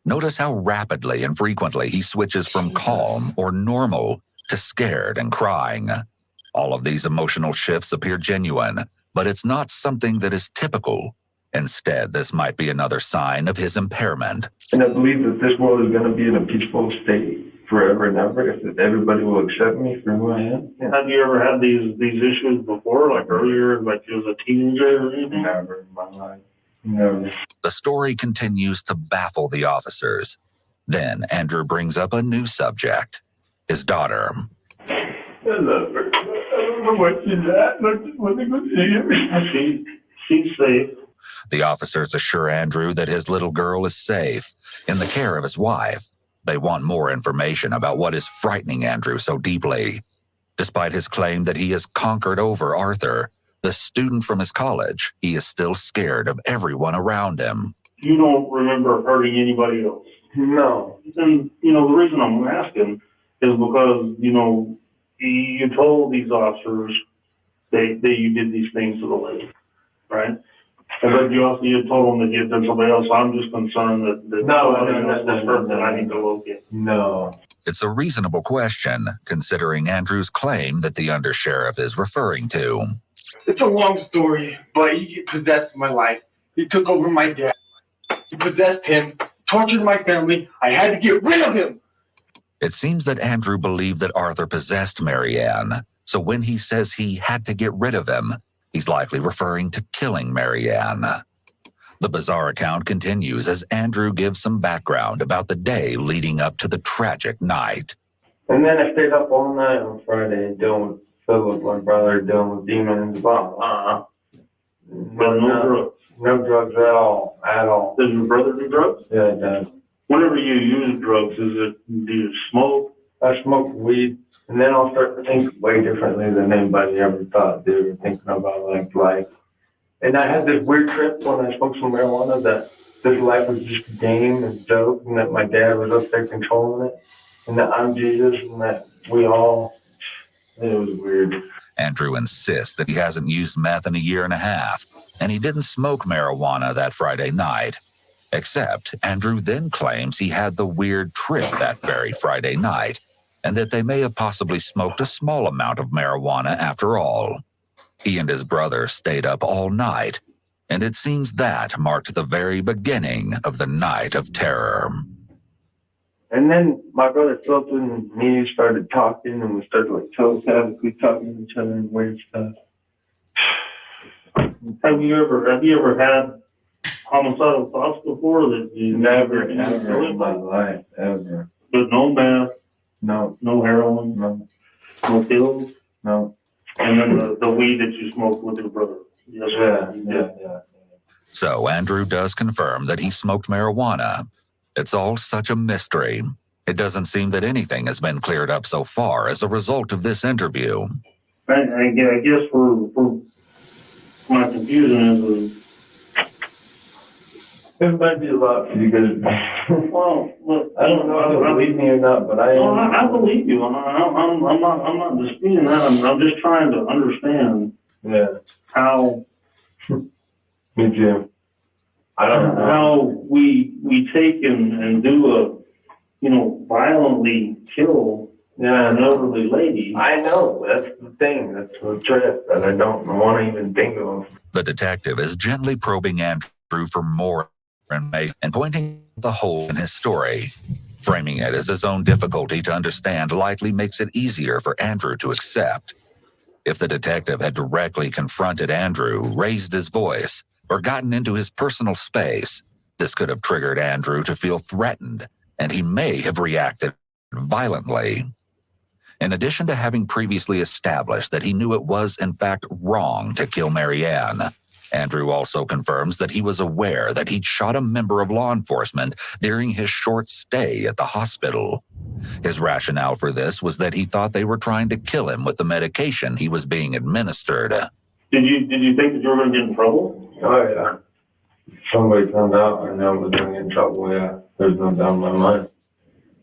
S3: Notice how rapidly and frequently he switches from calm or normal to scared and crying. All of these emotional shifts appear genuine, but it's not something that is typical. Instead, this might be another sign of his impairment.
S14: And I believe that this world is going to be in a peaceful state forever and ever if everybody will accept me for who I am. Yeah.
S15: Have you ever had these issues before, like earlier, like you was a teenager or anything?
S14: Never in my life. Never.
S3: The story continues to baffle the officers. Then Andrew brings up a new subject, his daughter.
S14: I love her. I don't know what she's at. I just want to go see her.
S15: She's safe.
S3: The officers assure Andrew that his little girl is safe in the care of his wife. They want more information about what is frightening Andrew so deeply. Despite his claim that he has conquered over Arthur, the student from his college, he is still scared of everyone around him.
S15: You don't remember hurting anybody else?
S14: No.
S15: And, the reason I'm asking is because, you told these officers that you did these things to the lady, right? And then you had told them that you had done somebody else. So I'm just concerned that that's the person that I need to locate.
S14: No.
S3: It's a reasonable question, considering Andrew's claim that the undersheriff is referring to.
S2: It's a long story, but he possessed my life. He took over my dad. He possessed him, tortured my family. I had to get rid of him.
S3: It seems that Andrew believed that Arthur possessed Marianne, so when he says he had to get rid of him, he's likely referring to killing Marianne. The bizarre account continues as Andrew gives some background about the day leading up to the tragic night.
S14: And then I stayed up all night on Friday dealing with Philip, my brother, dealing with demons. But no drugs. No drugs at all. At all.
S15: Does your brother do drugs?
S14: Yeah, he does.
S15: Whenever you use drugs, do you smoke?
S14: I smoke weed. And then I'll start to think way differently than anybody ever thought they were thinking about life. And I had this weird trip when I smoked some marijuana that this life was just a game and joke, and that my dad was up there controlling it, and that I'm Jesus, and that it was weird.
S3: Andrew insists that he hasn't used meth in a year and a half, and he didn't smoke marijuana that Friday night. Except Andrew then claims he had the weird trip that very Friday night, and that they may have possibly smoked a small amount of marijuana after all. He and his brother stayed up all night, and it seems that marked the very beginning of the night of terror.
S14: And then my brother Philip and me started talking, and we started like telepathically talking to each other and weird stuff.
S15: Have you ever had homicidal thoughts before that you
S14: Never, ever in my life, ever.
S15: But no meth,
S14: No,
S15: no heroin,
S14: no,
S15: no pills,
S14: no.
S15: and then the weed that you smoked with your brother. Yes,
S14: Yeah.
S3: So Andrew does confirm that he smoked marijuana. It's all such a mystery. It doesn't seem that anything has been cleared up so far as a result of this interview.
S15: I guess for my confusion is
S14: It might be a lot for you guys.
S15: well, look,
S14: I don't know if you believe me or not, but I am.
S15: Well, I believe you. I'm not disputing that. I'm just trying to understand.
S14: Yeah.
S15: How.
S14: Me too. I don't know
S15: how we take and do violently kill an elderly lady.
S14: I know. That's the thing. That's the trip that I don't want to even think of.
S3: The detective is gently probing Andrew for more and pointing the hole in his story. Framing it as his own difficulty to understand likely makes it easier for Andrew to accept. If the detective had directly confronted Andrew, raised his voice, or gotten into his personal space, this could have triggered Andrew to feel threatened, and he may have reacted violently. In addition to having previously established that he knew it was, in fact, wrong to kill Marianne, Andrew also confirms that he was aware that he'd shot a member of law enforcement during his short stay at the hospital. His rationale for this was that he thought they were trying to kill him with the medication he was being administered.
S15: Did you think that you were going to get in trouble?
S14: Oh, yeah. If somebody found out I know I was going to get in trouble, yeah. There's no doubt in my mind.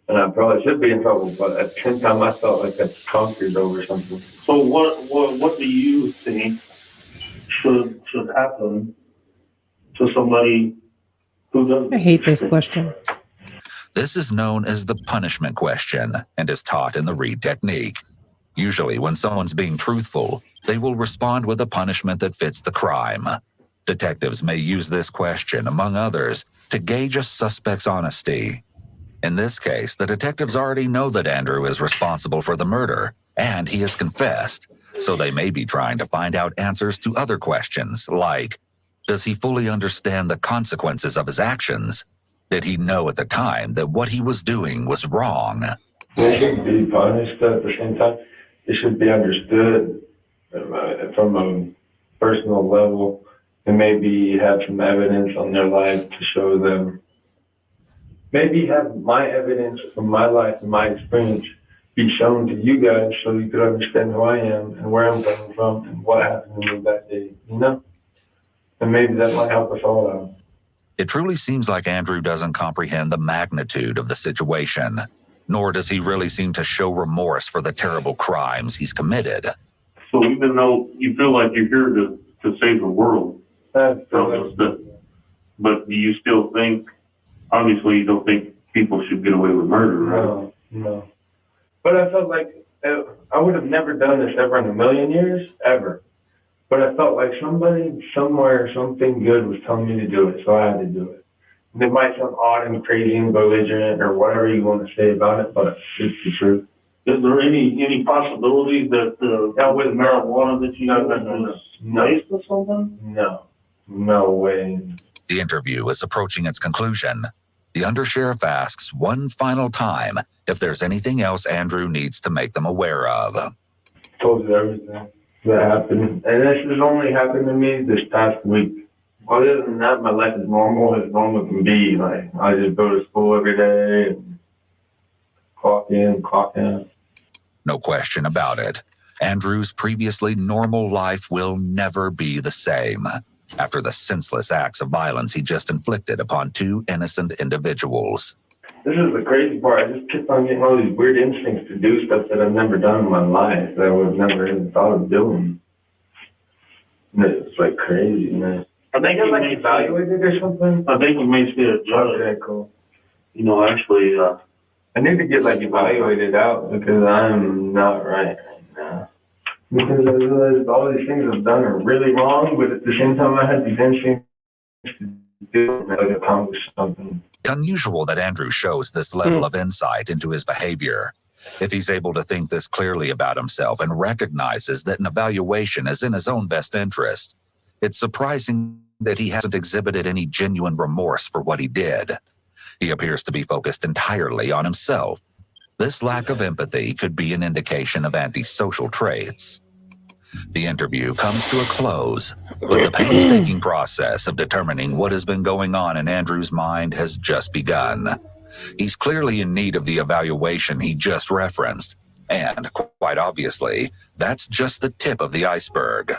S14: And I probably should be in trouble, but at the same time, I felt like I conquered over something.
S15: So what do you think should happen to somebody who doesn't?
S1: I hate this question.
S3: This is known as the punishment question and is taught in the Reed technique. Usually, when someone's being truthful, they will respond with a punishment that fits the crime. Detectives may use this question, among others, to gauge a suspect's honesty. In this case, the detectives already know that Andrew is responsible for the murder, and he has confessed, so they may be trying to find out answers to other questions, like, does he fully understand the consequences of his actions? Did he know at the time that what he was doing was wrong?
S14: They should be punished at the same time. It should be understood from a personal level, and maybe have some evidence on their life to show them. Maybe have my evidence from my life and my experience be shown to you guys so you could understand who I am and where I'm coming from and what happened to me that day, And maybe that might help us all out.
S3: It truly seems like Andrew doesn't comprehend the magnitude of the situation, nor does he really seem to show remorse for the terrible crimes he's committed.
S15: So even though you feel like you're here to save the world, but do you still think, obviously you don't think people should get away with murder, right?
S14: No. But I felt like I would have never done this ever in a million years, ever. But I felt like somebody, somewhere, something good was telling me to do it, so I had to do it. And it might sound odd and crazy and belligerent or whatever you want to say about it, but it's the truth.
S15: Is there any possibility that with marijuana that you have was laced with something?
S14: No way.
S3: The interview is approaching its conclusion. The undersheriff asks one final time if there's anything else Andrew needs to make them aware of.
S14: Told you everything that happened. And this has only happened to me this past week. Other than that, my life is normal as normal can be. Like, I just go to school every day and clock in, clock out.
S3: No question about it. Andrew's previously normal life will never be the same after the senseless acts of violence he just inflicted upon two innocent individuals.
S14: This is the crazy part. I just keep on getting all these weird instincts to do stuff that I've never done in my life that I would have never even thought of doing. And it's like crazy, man.
S15: I think
S14: you like evaluated or something?
S15: I think you may see a judge.
S14: Okay, cool.
S15: Actually,
S14: I need to get evaluated out because I'm not right now. because I realized all these things I've done are really wrong, but at the same time, I had these instincts to do it, like accomplish something.
S3: Unusual that Andrew shows this level of insight into his behavior. If he's able to think this clearly about himself and recognizes that an evaluation is in his own best interest, it's surprising that he hasn't exhibited any genuine remorse for what he did. He appears to be focused entirely on himself. This lack of empathy could be an indication of antisocial traits. The interview comes to a close, but the painstaking process of determining what has been going on in Andrew's mind has just begun. He's clearly in need of the evaluation he just referenced, and, quite obviously, that's just the tip of the iceberg.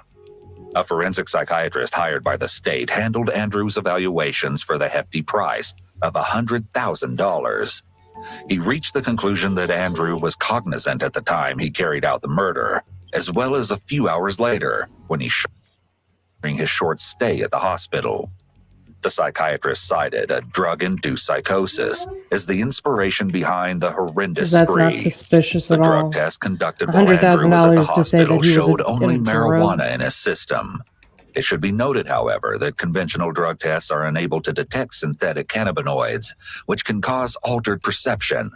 S3: A forensic psychiatrist hired by the state handled Andrew's evaluations for the hefty price of $100,000. He reached the conclusion that Andrew was cognizant at the time he carried out the murder, as well as a few hours later when he during his short stay at the hospital. The psychiatrist cited a drug-induced psychosis as the inspiration behind the horrendous
S1: That's
S3: spree.
S1: not suspicious
S3: The
S1: at
S3: drug
S1: all.
S3: test conducted while Andrew was at the
S1: $100,000 to say that
S3: hospital
S1: he was
S3: showed
S1: in
S3: only
S1: a drug.
S3: marijuana in his system. It should be noted, however, that conventional drug tests are unable to detect synthetic cannabinoids, which can cause altered perception.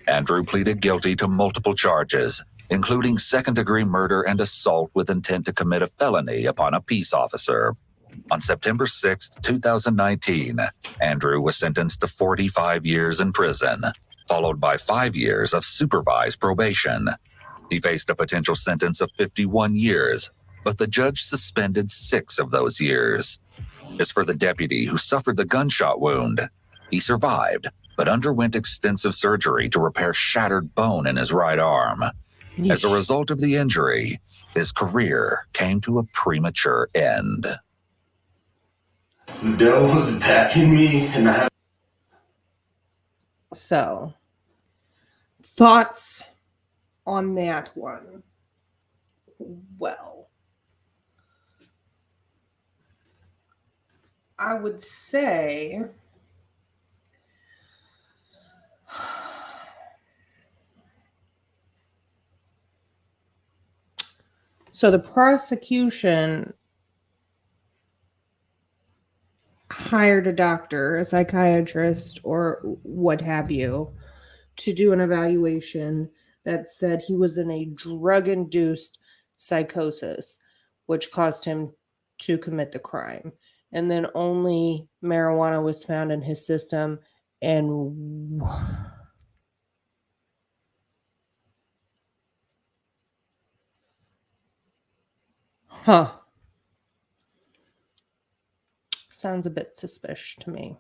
S3: Andrew pleaded guilty to multiple charges, including second-degree murder and assault with intent to commit a felony upon a peace officer. On September 6, 2019, Andrew was sentenced to 45 years in prison, followed by 5 years of supervised probation. He faced a potential sentence of 51 years, but the judge suspended 6 of those years. As for the deputy who suffered the gunshot wound, he survived, but underwent extensive surgery to repair shattered bone in his right arm. As a result of the injury, his career came to a premature end.
S2: The devil was attacking me, and I had.
S1: So, thoughts on that one? Well, I would say so the prosecution hired a doctor, a psychiatrist, or what have you, to do an evaluation that said he was in a drug-induced psychosis, which caused him to commit the crime. And then only marijuana was found in his system, and sounds a bit suspicious to me.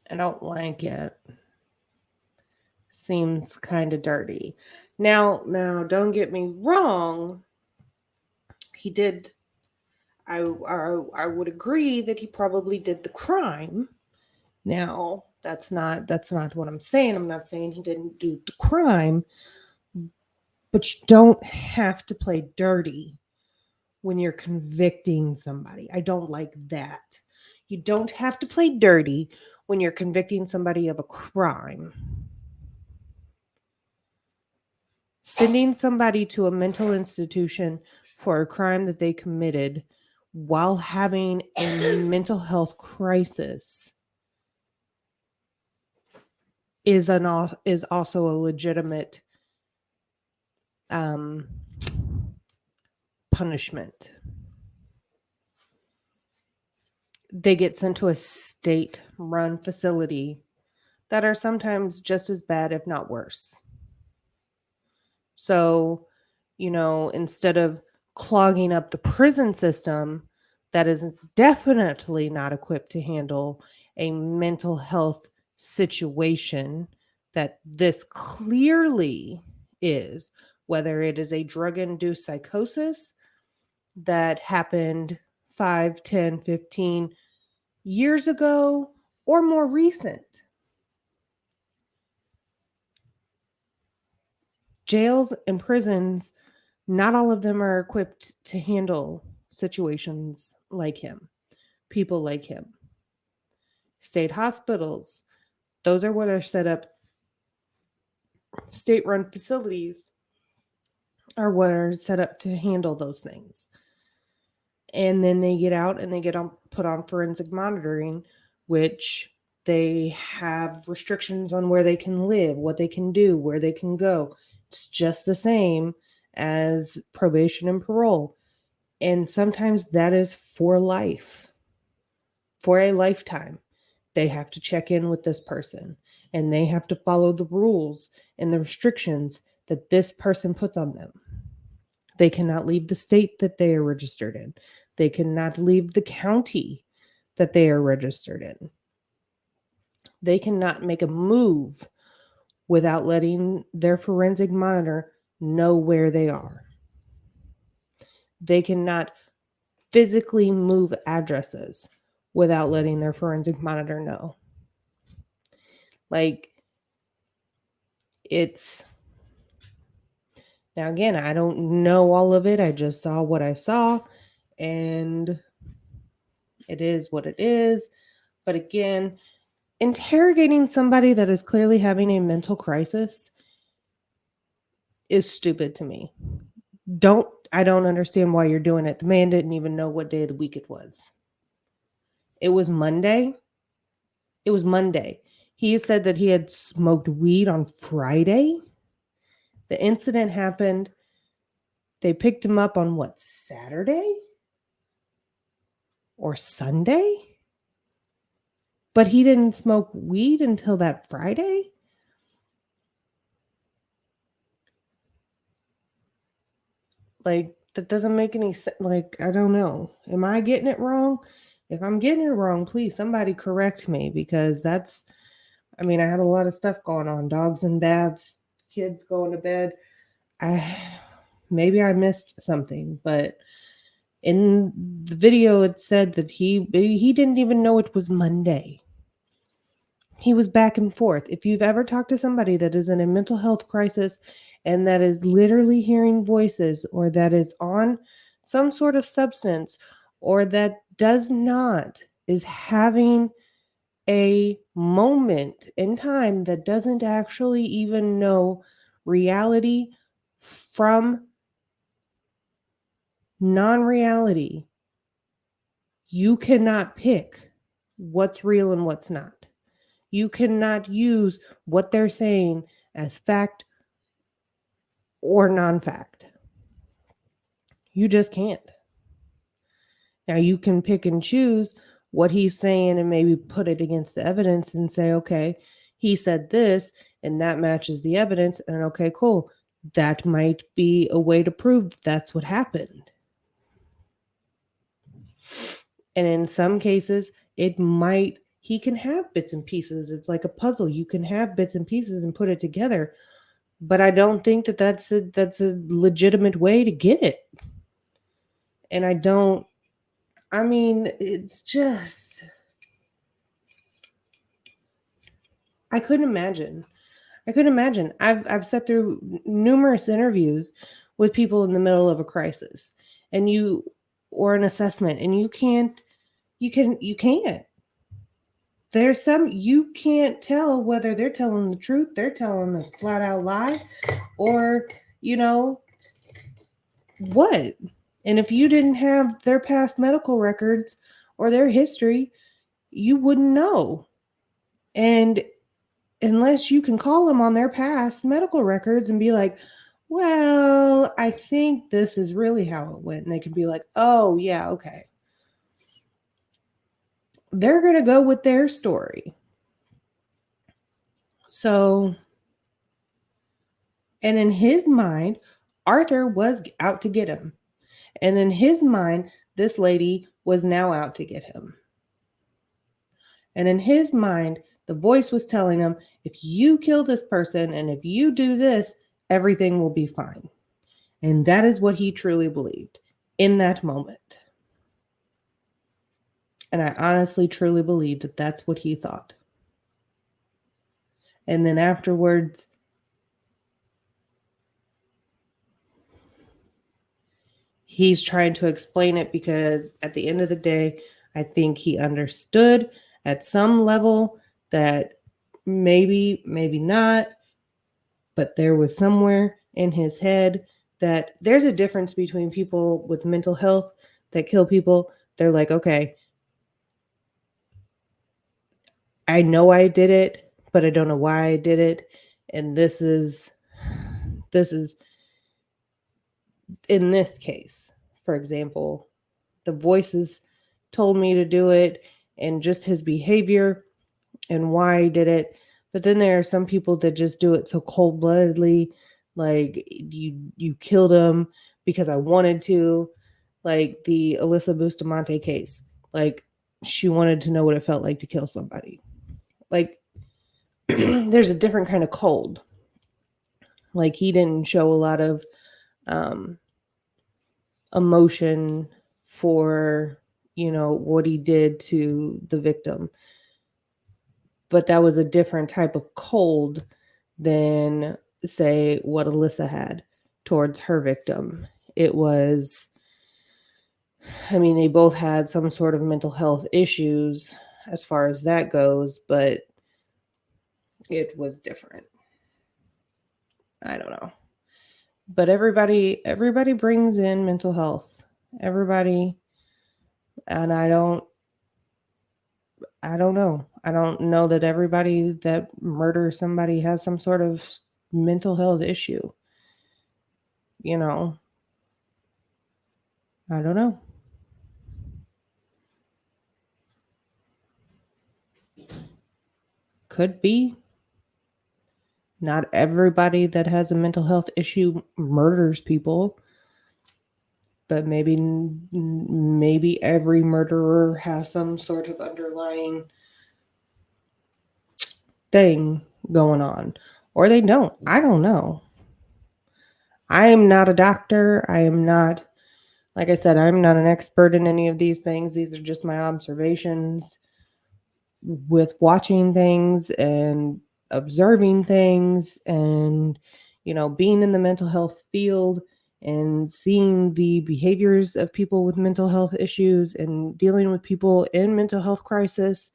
S1: I don't like it. Seems kind of dirty. Now, don't get me wrong. He did. I would agree that he probably did the crime. Now, that's not what I'm saying. I'm not saying he didn't do the crime, but you don't have to play dirty when you're convicting somebody. I don't like that. You don't have to play dirty when you're convicting somebody of a crime. Sending somebody to a mental institution for a crime that they committed while having a mental health crisis is also a legitimate punishment. They get sent to a state-run facility that are sometimes just as bad, if not worse. So, instead of clogging up the prison system that is definitely not equipped to handle a mental health situation that this clearly is, whether it is a drug-induced psychosis that happened 5, 10, 15 years ago or more recent. Jails and prisons, not all of them are equipped to handle situations like him, people like him. State hospitals, those are what are set up, state-run facilities are what are set up to handle those things. And then they get out and they get put on forensic monitoring, which they have restrictions on where they can live, what they can do, where they can go. It's just the same as probation and parole. And sometimes that is for life, for a lifetime. They have to check in with this person and they have to follow the rules and the restrictions that this person puts on them. They cannot leave the state that they are registered in. They cannot leave the county that they are registered in. They cannot make a move without letting their forensic monitor know where they are. They cannot physically move addresses without letting their forensic monitor know. Like, it's... Now, again, I don't know all of it. I just saw what I saw, and it is what it is. But again, interrogating somebody that is clearly having a mental crisis is stupid to me. I don't understand why you're doing it. The man didn't even know what day of the week it was. It was Monday. It was Monday. He said that he had smoked weed on Friday. The incident happened. They picked him up on what, Saturday? Or Sunday? But he didn't smoke weed until that Friday? Like, that doesn't make any sense. Like, I don't know. Am I getting it wrong? If I'm getting it wrong, please, somebody correct me, because that's, I mean, I had a lot of stuff going on. Dogs and baths, kids going to bed. Maybe I missed something, but in the video, it said that he didn't even know it was Monday. He was back and forth. If you've ever talked to somebody that is in a mental health crisis and that is literally hearing voices, or that is on some sort of substance, or that is having a moment in time that doesn't actually even know reality from non-reality, you cannot pick what's real and what's not. You cannot use what they're saying as fact or non-fact. You just can't. Now, you can pick and choose what he's saying and maybe put it against the evidence and say, okay, he said this and that matches the evidence, and okay, cool. That might be a way to prove that's what happened. And in some cases, he can have bits and pieces. It's like a puzzle. You can have bits and pieces and put it together. But I don't think that that's a legitimate way to get it. And it's just, I couldn't imagine. I've sat through numerous interviews with people in the middle of a crisis or an assessment, and you can't. There's some, you can't tell whether they're telling the truth, they're telling a flat out lie, or, what? And if you didn't have their past medical records or their history, you wouldn't know. And unless you can call them on their past medical records and be like, well, I think this is really how it went. And they can be like, oh, yeah, okay. They're going to go with their story. So, and in his mind, Arthur was out to get him. And in his mind, this lady was now out to get him. And in his mind, the voice was telling him, if you kill this person and if you do this, everything will be fine. And that is what he truly believed in that moment. And I honestly, truly believe that that's what he thought. And then afterwards, he's trying to explain it, because at the end of the day, I think he understood at some level that maybe not, but there was somewhere in his head that there's a difference between people with mental health that kill people. They're like, okay, I know I did it, but I don't know why I did it. And this is in this case, for example, the voices told me to do it and just his behavior and why he did it. But then there are some people that just do it so cold-bloodedly, like you killed him because I wanted to, like the Alyssa Bustamante case. Like she wanted to know what it felt like to kill somebody. Like there's a different kind of cold. Like he didn't show a lot of emotion for, what he did to the victim. But that was a different type of cold than, say, what Alyssa had towards her victim. It was, they both had some sort of mental health issues as far as that goes, but it was different. I don't know. But everybody brings in mental health. Everybody, and I don't know. I don't know that everybody that murders somebody has some sort of mental health issue. I don't know. Could be. Not everybody that has a mental health issue murders people. But maybe every murderer has some sort of underlying thing going on. Or they don't. I don't know. I am not a doctor. I am not, like I said, I'm not an expert in any of these things. These are just my observations with watching things and observing things and, being in the mental health field and seeing the behaviors of people with mental health issues and dealing with people in mental health crisis.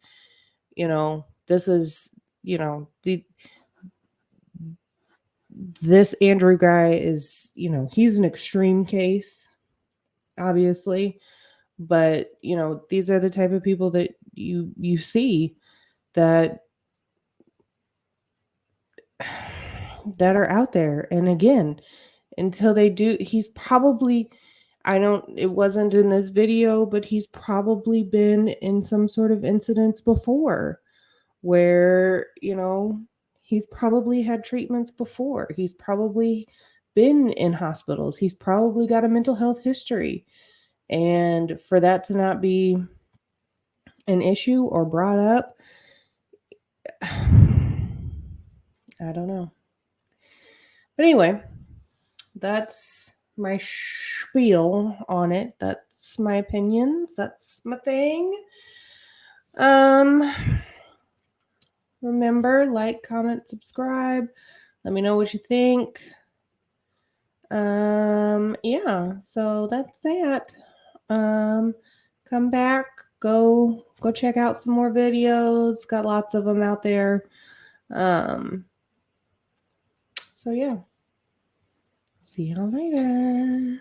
S1: This is, this Andrew guy is, he's an extreme case, obviously, but these are the type of people that you see that are out there. And again, until they do, he's probably, it wasn't in this video, but he's probably been in some sort of incidents before where, he's probably had treatments before. He's probably been in hospitals. He's probably got a mental health history. And for that to not be an issue or brought up, I don't know. But anyway, that's my spiel on it. That's my opinions. That's my thing. Remember, like, comment, subscribe. Let me know what you think. Yeah, so that's that. Come back, go check out some more videos. Got lots of them out there. So yeah. See y'all later.